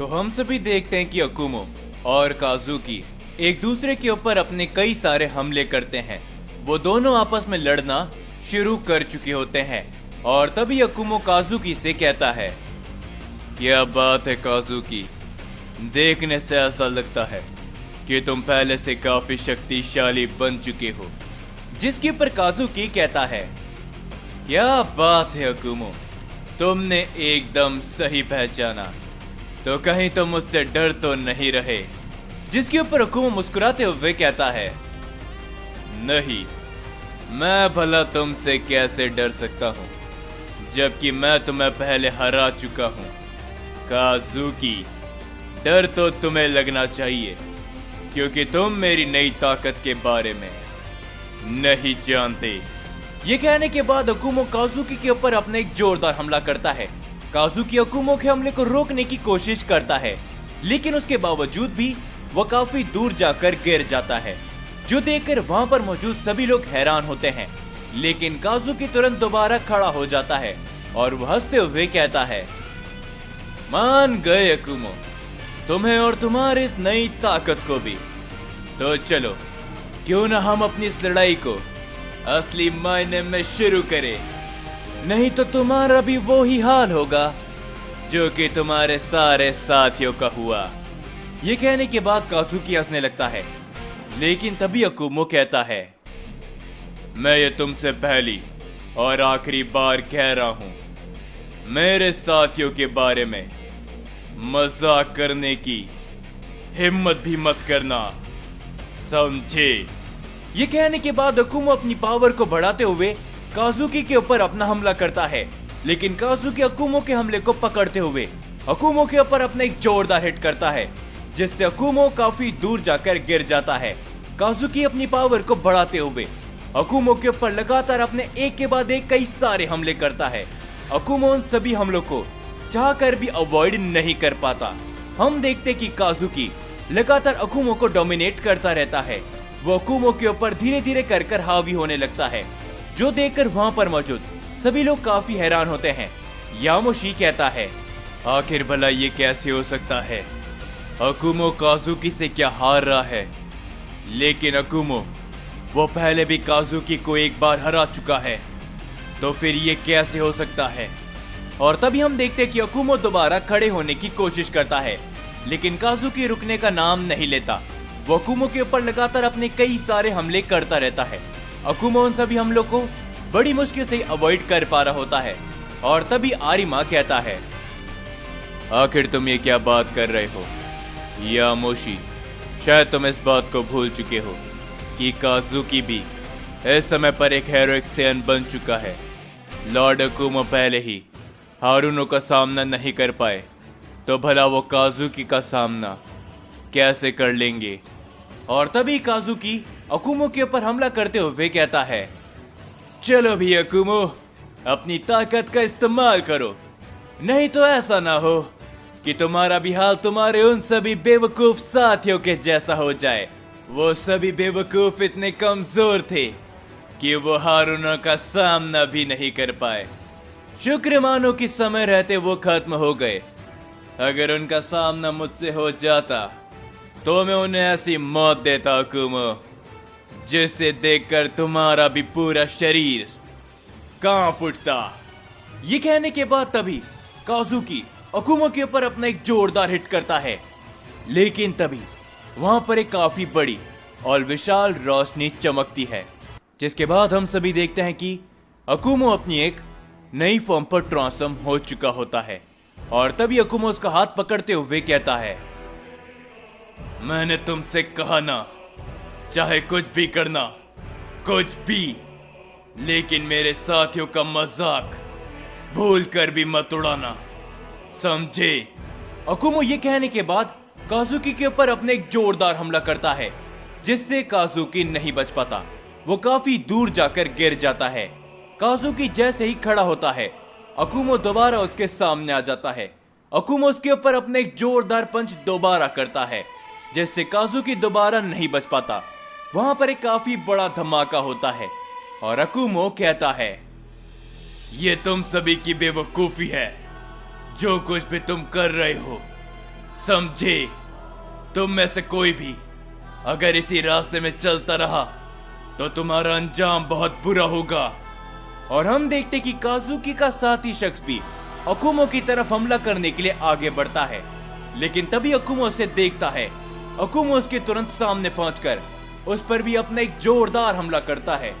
तो हम सभी देखते हैं कि अकुमो और काजुकी एक दूसरे के ऊपर अपने कई सारे हमले करते हैं। वो दोनों आपस में लड़ना शुरू कर चुके होते हैं और तभी अकुमो काजुकी से कहता है, क्या बात है काजुकी, देखने से ऐसा लगता है कि तुम पहले से काफी शक्तिशाली बन चुके हो। जिसके पर काजुकी कहता है, क्या बात है अकुमो, तुमने एकदम सही पहचाना, तो कहीं तुम मुझसे डर तो नहीं रहे। जिसके ऊपर अकुमो मुस्कुराते हुए कहता है, नहीं, मैं भला तुमसे कैसे डर सकता हूँ जबकि मैं तुम्हें पहले हरा चुका हूँ। काजुकी, डर तो तुम्हें लगना चाहिए क्योंकि तुम मेरी नई ताकत के बारे में नहीं जानते। ये कहने के बाद अकुमो काजुकी के ऊपर अपने एक जोरदार हमला करता है। काजुकी अकुमो के हमले को रोकने की कोशिश करता है, लेकिन उसके बावजूद भी वो काफी दूर जाकर गिर जाता है, जो देखकर वहां पर मौजूद सभी लोग हैरान होते हैं। लेकिन काजुकी तुरंत दोबारा खड़ा हो जाता है और वो हंसते हुए कहता है, मान गए अकुमो, तुम्हें और तुम्हारी इस नई ताकत को भी। तो चलो, क्यों ना हम अपनी इस लड़ाई को असली मायने में शुरू करें, नहीं तो तुम्हारा भी वो ही हाल होगा जो कि तुम्हारे सारे साथियों का हुआ। ये कहने के बाद काजुकी हंसने लगता है, लेकिन तभी अकुमो कहता है, मैं ये तुमसे पहली और आखिरी बार कह रहा हूं, मेरे साथियों के बारे में मजाक करने की हिम्मत भी मत करना, समझे। ये कहने के बाद अकुमो अपनी पावर को बढ़ाते हुए काजुकी के ऊपर अपना हमला करता है, लेकिन काजुकी अकुमो के हमले को पकड़ते हुए अकुमो के ऊपर अपना एक जोरदार हिट करता है, जिससे अकुमो काफी दूर जाकर गिर जाता है। काजुकी अपनी पावर को बढ़ाते हुए अकुमो के ऊपर लगातार अपने एक के बाद एक कई सारे हमले करता है। अकुमो उन सभी हमलों को चाहकर भी अवॉइड नहीं कर पाता। हम देखते कि काजुकी लगातार अकुमो को डोमिनेट करता रहता है। वो अकुमो के ऊपर धीरे धीरे कर हावी होने लगता है, जो देखकर वहां पर मौजूद सभी लोग काफी हैरान होते हैं। यामोशी कहता है, आखिर भला ये कैसे हो सकता है, अकुमो काजुकी से क्या हार रहा है, लेकिन अकुमो वो पहले भी काजुकी को एक बार हरा चुका है, तो फिर ये कैसे हो सकता है। और तभी हम देखते कि अकुमो दोबारा खड़े होने की कोशिश करता है, लेकिन काजुकी रुकने का नाम नहीं लेता। वो अकुमो के ऊपर लगातार अपने कई सारे हमले करता रहता है। अकुमो उन सभी हमलों को बड़ी मुश्किल से अवॉइड कर पा रहा होता है। और तभी आरिमा कहता है, आखिर तुम ये क्या बात कर रहे हो यामोशी, शायद तुम इस बात को भूल चुके हो कि काजुकी भी इस समय पर एक हेरोइक सेयन बन चुका है। लॉर्ड अकुमो पहले ही हारुनो का सामना नहीं कर पाए, तो भला वो काजुकी का सामना कैसे कर लेंगे। और तभी काजुकी अकुमो के ऊपर हमला करते हुए कहता है, चलो भी अकुमो, अपनी ताकत का इस्तेमाल करो, नहीं तो ऐसा ना हो कि तुम्हारा भी हाल तुम्हारे उन सभी बेवकूफ साथियों के जैसा हो जाए। वो सभी बेवकूफ इतने कमजोर थे कि वो हारुनो का सामना भी नहीं कर पाए। शुक्र मानो कि समय रहते वो खत्म हो गए। अगर उनका सामना मुझसे हो जाता तो मैं उन्हें ऐसी मौत देता अकुमो, जिसे देखकर तुम्हारा भी पूरा शरीर कांप उठता। ये कहने के बाद तभी काजुकी अकुमो के ऊपर अपना एक जोरदार हिट करता है, लेकिन तभी वहां पर एक काफी बड़ी और विशाल रोशनी चमकती है, जिसके बाद हम सभी देखते हैं कि अकुमो अपनी एक नई फॉर्म पर ट्रांसफॉर्म हो चुका होता है। और तभी अकुमो उसका हाथ पकड़ते हुए कहता है, मैंने तुमसे कहा ना, चाहे कुछ भी करना, कुछ भी, लेकिन मेरे साथियों का मजाक भूल कर भी मत उड़ाना, समझे। अकुमो ये कहने के बाद काजुकी के ऊपर अपने एक जोरदार हमला करता है, जिससे काजुकी नहीं बच पाता। वो काफी दूर जाकर गिर जाता है। काजुकी जैसे ही खड़ा होता है, अकुमो दोबारा उसके सामने आ जाता है। अकुमो उसके ऊपर अपने एक जोरदार पंच दोबारा करता है, जिससे काजुकी दोबारा नहीं बच पाता। वहां पर एक काफी बड़ा धमाका होता है और अकुमो कहता है, ये तुम सभी की बेवकूफी है, जो कुछ भी तुम कर रहे हो समझे? तुम में से कोई भी अगर इसी रास्ते में चलता रहा तो तुम्हारा अंजाम बहुत बुरा होगा। और हम देखते कि काजुकी का साथी शख्स भी अकुमो की तरफ हमला करने के लिए आगे बढ़ता है, लेकिन तभी अकुमो उसे देखता है। अकुमो उसके तुरंत सामने पहुंचकर उस पर भी अपना एक जोरदार हमला करता है।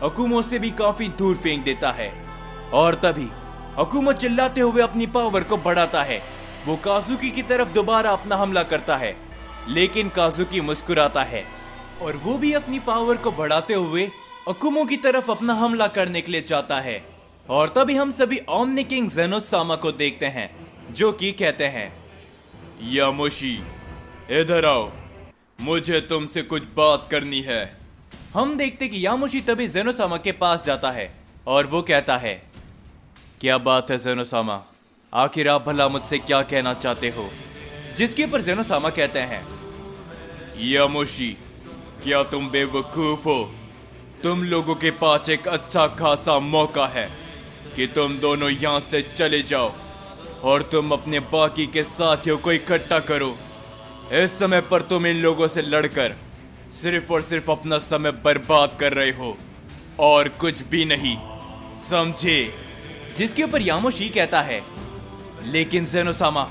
अकुमो उसे भी काफी दूर फेंक देता है और तभी अकुमो चिल्लाते हुए अपनी पावर को बढ़ाता है। वो काजुकी की तरफ दोबारा अपना हमला करता है, लेकिन काजुकी मुस्कुराता है और वो भी अपनी पावर को बढ़ाते हुए अकुमो की तरफ अपना हमला करने के लिए चाहता है। और तभी हम सभी ओमनी किंग ज़ेनोसामा को देखते हैं, जो कि कहते हैं, यामोशी इधर आओ, मुझे तुमसे कुछ बात करनी है। हम देखते कि यामोशी तभी ज़ेनोसामा के पास जाता है और वो कहता है, क्या बात है ज़ेनोसामा, आखिर आप भला मुझसे क्या कहना चाहते हो? जिसके पर ज़ेनोसामा कहते हैं, यामोशी क्या तुम बेवकूफ हो? तुम लोगों के पास एक अच्छा खासा मौका है कि तुम दोनों यहाँ से चले जाओ और तुम अपने बाकी के साथियों को इकट्ठा करो। इस समय पर तुम इन लोगों से लड़कर सिर्फ और सिर्फ अपना समय बर्बाद कर रहे हो और कुछ भी नहीं, समझे? जिसके ऊपर यामोशी कहता है, लेकिन ज़ेनोसामा,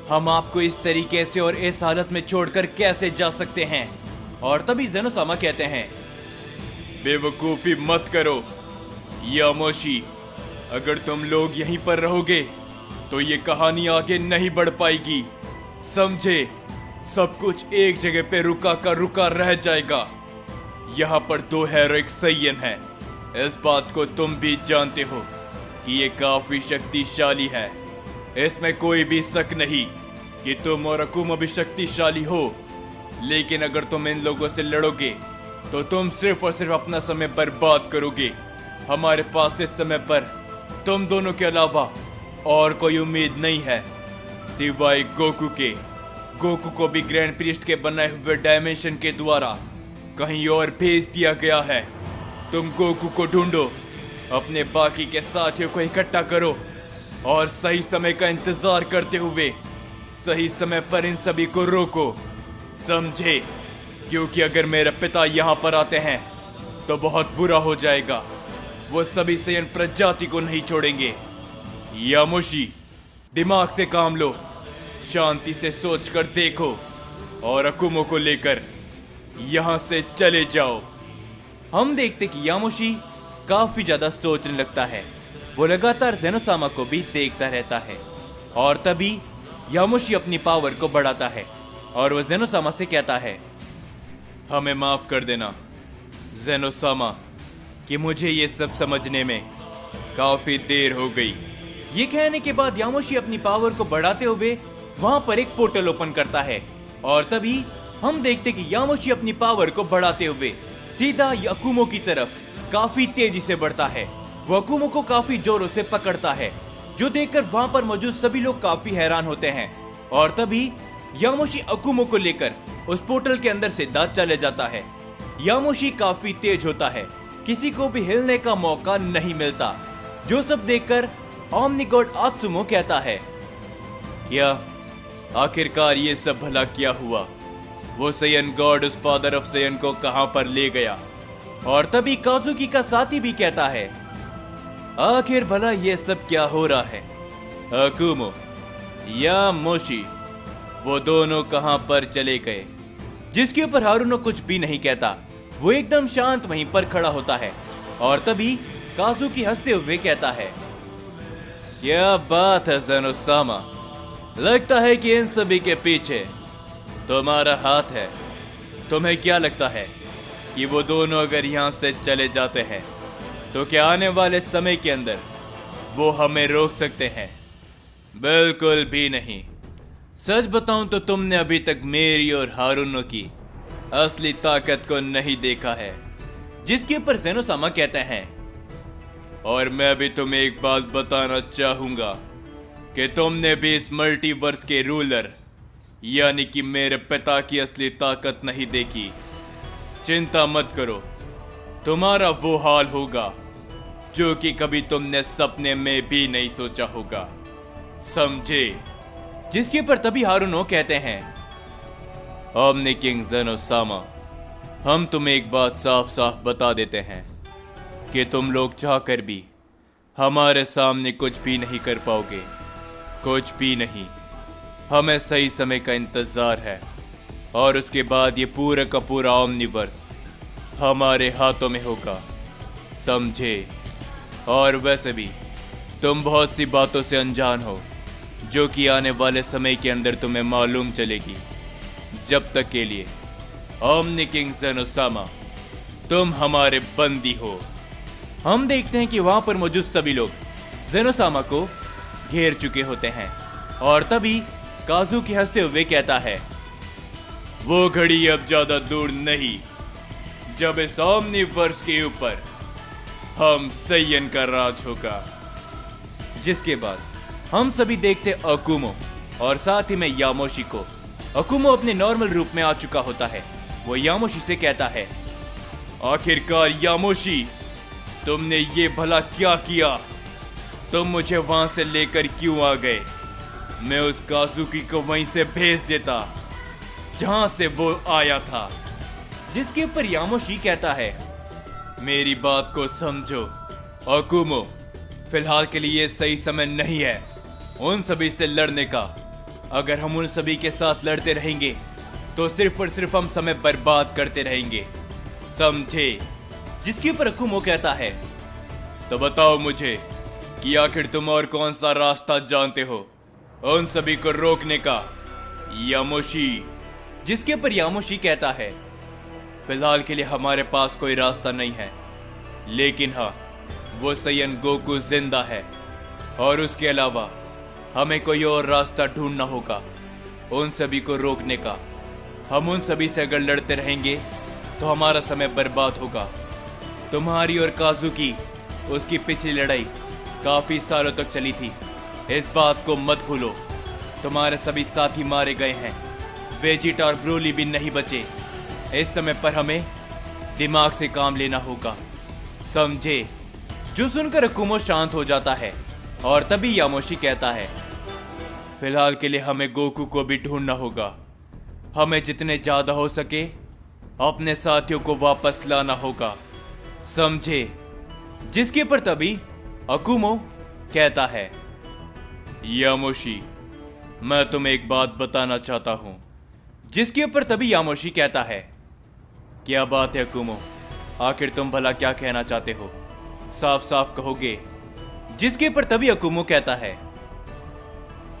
हम आपको इस तरीके से और इस हालत में छोड़कर कैसे जा सकते हैं? और तभी ज़ेनोसामा कहते हैं, बेवकूफी मत करो यामोशी, अगर तुम लोग यहीं पर रहोगे तो ये कहानी आगे नहीं बढ़ पाएगी, समझे? सब कुछ एक जगह पे रुका का रुका रह जाएगा। यहाँ पर 2 हेरोइक सैयन हैं, इस बात को तुम भी जानते हो कि ये काफी शक्तिशाली है। इसमें कोई भी शक नहीं कि तुम और अकुमो भी शक्तिशाली हो, लेकिन अगर तुम इन लोगों से लड़ोगे तो तुम सिर्फ और सिर्फ अपना समय बर्बाद करोगे। हमारे पास इस समय पर तुम दोनों के अलावा और कोई उम्मीद नहीं है सिवाय गोकू के। गोकू को भी ग्रैंड प्रीस्ट के बनाए हुए डायमेंशन के द्वारा कहीं और भेज दिया गया है। तुम गोकू को ढूंढो, अपने बाकी के साथियों को इकट्ठा करो और सही समय का इंतजार करते हुए सही समय पर इन सभी को रोको, समझे? क्योंकि अगर मेरे पिता यहाँ पर आते हैं तो बहुत बुरा हो जाएगा। वो सभी सैयन प्रजाति को नहीं छोड़ेंगे। यामोशी, दिमाग से काम लो, शांति से सोचकर देखो और अकुमो को लेकर यहाँ से चले जाओ। हम देखते कि यामोशी काफी ज्यादा सोचने लगता है। वो लगातार ज़ेनोसामा को भी देखता रहता है और तभी यामोशी अपनी पावर को बढ़ाता है और वो ज़ेनोसामा से कहता है, हमें माफ कर देना ज़ेनोसामा कि मुझे ये सब समझने में काफी देर हो गई। ये कहने के बाद यामोशी अपनी पावर को बढ़ाते हुए वहां पर एक पोर्टल ओपन करता है और तभी हम देखते कि यामोशी अपनी पावर को बढ़ाते हुए सीधा अकुमो की तरफ काफी तेजी से बढ़ता है। वो अकुमो को काफी जोरों से पकड़ता है, जो देखकर वहां पर मौजूद सभी लोग काफी हैरान होते हैं। और तभी यामोशी अकुमो को लेकर उस पोर्टल के अंदर सीधा चले जाता है। यामोशी काफी तेज होता है, किसी को भी हिलने का मौका नहीं मिलता, जो सब देखकर ओमनी गॉड आत्सुमो कहता है, क्या आखिरकार ये सब भला क्या हुआ? वो सैयन गॉड उस फादर ऑफ सैयन को कहां पर ले गया? और तभी काजुकी का साथी भी कहता है, आखिर भला ये सब क्या हो रहा है? अकुमो, यामोशी, वो दोनों कहां पर चले गए? जिसके ऊपर हारुनो कुछ भी नहीं कहता, वो एकदम शांत वहीं पर खड़ा होता है। और तभी काजुकी हंसते हुए कहता है, क्या बात है ज़ेनोसामा, लगता है कि इन सभी के पीछे तुम्हारा हाथ है। तुम्हें क्या लगता है कि वो दोनों अगर यहाँ से चले जाते हैं तो क्या आने वाले समय के अंदर वो हमें रोक सकते हैं? बिल्कुल भी नहीं। सच बताऊं तो तुमने अभी तक मेरी और हारुनो की असली ताकत को नहीं देखा है। जिसके ऊपर ज़ेनोसामा कहते हैं, और मैं भी तुम्हें एक बात बताना चाहूंगा कि तुमने भी इस मल्टीवर्स के रूलर यानी कि मेरे पिता की असली ताकत नहीं देखी। चिंता मत करो, तुम्हारा वो हाल होगा जो कि कभी तुमने सपने में भी नहीं सोचा होगा, समझे? जिसके पर तभी हारुनो कहते हैं, हमने किंग ज़ेनोसामा, हम तुम्हें एक बात साफ साफ बता देते हैं कि तुम लोग चाहकर भी हमारे सामने कुछ भी नहीं कर पाओगे, कुछ भी नहीं। हमें सही समय का इंतजार है और उसके बाद ये पूरा का पूरा ओमनिवर्स हमारे हाथों में होगा, समझे? और वैसे भी तुम बहुत सी बातों से अनजान हो जो कि आने वाले समय के अंदर तुम्हें मालूम चलेगी। जब तक के लिए ओमनी किंग ज़ेनोसामा, तुम हमारे बंदी हो। हम देखते हैं कि वहां पर मौजूद सभी लोग ज़ेनोसामा को घेर चुके होते हैं और तभी काज़ुकी हंसते हुए कहता है, वो घड़ी अब ज्यादा दूर नहीं जब इस ओमनिवर्स के ऊपर हम सैयन का राज होगा। जिसके बाद हम सभी देखते अकुमो और साथ ही में यामोशी को। अकुमो अपने नॉर्मल रूप में आ चुका होता है। वो यामोशी से कहता है, आखिरकार यामोशी, तुमने ये भला क्या किया? तुम मुझे वहां से लेकर क्यों आ गए? मैं उस काज़ुकी को वहीं से भेज देता जहां से वो आया था। जिसके ऊपर यामोशी कहता है, मेरी बात को समझो अकुमो, फिलहाल के लिए सही समय नहीं है उन सभी से लड़ने का। अगर हम उन सभी के साथ लड़ते रहेंगे तो सिर्फ और सिर्फ हम समय बर्बाद करते रहेंगे, समझे? जिसके ऊपर अकुमो कहता है, तो बताओ मुझे कि आखिर तुम और कौन सा रास्ता जानते हो उन सभी को रोकने का, यामोशी? जिसके ऊपर यामोशी कहता है, फिलहाल के लिए हमारे पास कोई रास्ता नहीं है, लेकिन हाँ, वो सैयन गोकू जिंदा है और उसके अलावा हमें कोई और रास्ता ढूंढना होगा उन सभी को रोकने का। हम उन सभी से अगर लड़ते रहेंगे तो हमारा समय बर्बाद होगा। तुम्हारी और काज़ुकी, उसकी पिछली लड़ाई काफी सालों तक चली थी, इस बात को मत भूलो। तुम्हारे सभी साथी मारे गए हैं, वेजिटा और ब्रोली भी नहीं बचे। इस समय पर हमें दिमाग से काम लेना होगा, समझे? जो सुनकर अकुमो शांत हो जाता है और तभी यामोशी कहता है, फिलहाल के लिए हमें गोकू को भी ढूंढना होगा। हमें जितने ज्यादा हो सके अपने साथियों को वापस लाना होगा, समझे? जिसके पर तभी अकुमो कहता है, यामोशी, मैं तुम्हें एक बात बताना चाहता हूं। जिसके ऊपर तभी यामोशी कहता है, क्या बात है अकुमो? आखिर तुम भला क्या कहना चाहते हो? साफ साफ कहोगे? जिसके ऊपर तभी अकुमो कहता है,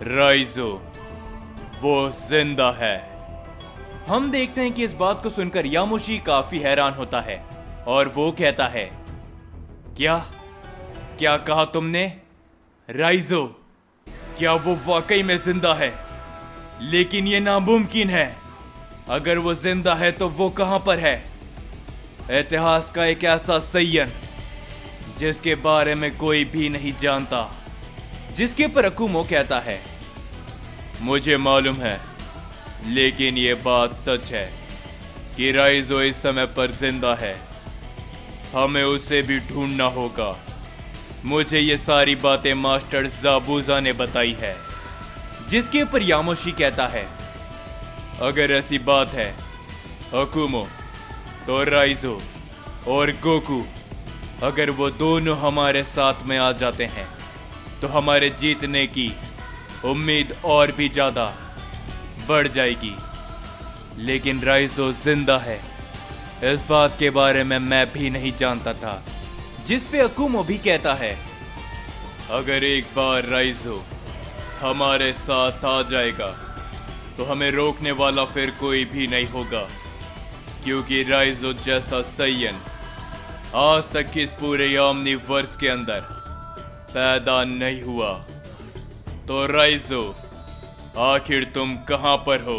राइजो, वो जिंदा है। हम देखते हैं कि इस बात को सुनकर यामोशी काफी हैरान होता है और वो कहता है, क्या क्या कहा तुमने? राइजो, क्या वो वाकई में जिंदा है? लेकिन ये नामुमकिन है। अगर वो जिंदा है तो वो कहां पर है? इतिहास का एक ऐसा सैयन जिसके बारे में कोई भी नहीं जानता। जिसके पर अकुमो कहता है, मुझे मालूम है, लेकिन ये बात सच है कि राइजो इस समय पर जिंदा है। हमें उसे भी ढूंढना होगा। मुझे ये सारी बातें मास्टर ज़ाबूज़ा ने बताई है। जिसके ऊपर यामोशी कहता है, अगर ऐसी बात है अकुमो, तो राइजो और गोकू, अगर वो दोनों हमारे साथ में आ जाते हैं तो हमारे जीतने की उम्मीद और भी ज्यादा बढ़ जाएगी। लेकिन राइजो जिंदा है, इस बात के बारे में मैं भी नहीं जानता था। जिस पे अकुमो भी कहता है, अगर एक बार राइजो हमारे साथ आ जाएगा तो हमें रोकने वाला फिर कोई भी नहीं होगा, क्योंकि राइजो जैसा सैयन आज तक इस पूरे ओमनिवर्स के अंदर पैदा नहीं हुआ। तो राइजो, आखिर तुम कहां पर हो?